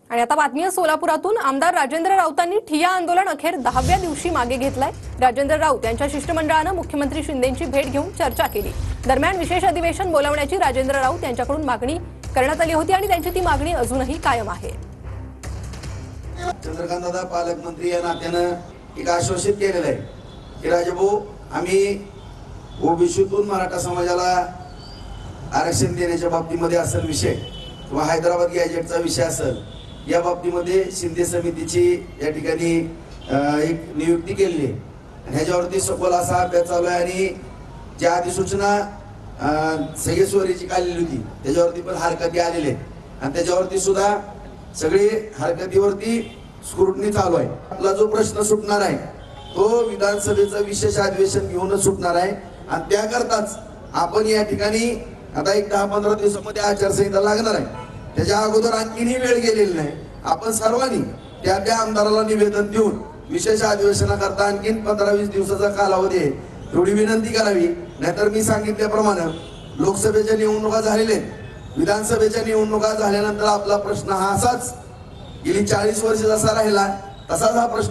आणि आता बातमी आहे सोलापुरातून। आमदार राजेंद्र राऊतांनी ठिय्या आंदोलन अखेर 10व्या दिवशी मागे घेतलाय। राजेंद्र राऊत यांच्या शिष्टमंडळाने मुख्यमंत्री शिंदेंची भेट घेऊन चर्चा केली। दरम्यान विशेष अधिवेशन बोलावण्याची राजेंद्र राऊत यांच्याकडून मागणी करण्यात आली होती आणि त्यांची ती मागणी अजूनही कायम आहे। चंद्रकांतदादा पालकमंत्री या नात्यानं एक आश्वासित केलेलं आहे की राजाभाऊ आम्ही ओबीसीतून मराठा समाजाला आरक्षण देण्याच्या बाबतीमध्ये असेल विषय किंवा हैदराबाद गॅजेटचा विषय असेल या बाबतीमध्ये शिंदे समितीची या ठिकाणी एक नियुक्ती केली आहे आणि ह्याच्यावरती सखोल असा अभ्यास चालू आहे आणि ज्या अधिसूचना सगळेश्वरीची काढलेली होती त्याच्यावरती पण हरकती आलेले आणि त्याच्यावरती सुद्धा सगळे हरकतीवरती स्क्रुटनी चालू आहे। आपला जो प्रश्न सुटणार आहे तो विधानसभेचं विशेष अधिवेशन घेऊनच सुटणार आहे आणि त्याकरताच आपण या ठिकाणी आता एक 10-15 दिवसामध्ये आचारसंहिता लागणार आहे। त्याच्या अगोदर आणखीनही वेळ गेलेली नाही। आपण सर्वांनी त्या आमदाराला निवेदन देऊन विशेष अधिवेशनाकरता आणखीन 15-20 दिवसाचा कालावधी आहे एवढी विनंती करावी। नाहीतर मी सांगितल्याप्रमाणे लोकसभेच्या निवडणुका झालेल्या आहेत, विधानसभेच्या निवडणुका झाल्यानंतर आपला प्रश्न हा असाच गेली 40 वर्ष जसा राहिला तसाच हा प्रश्न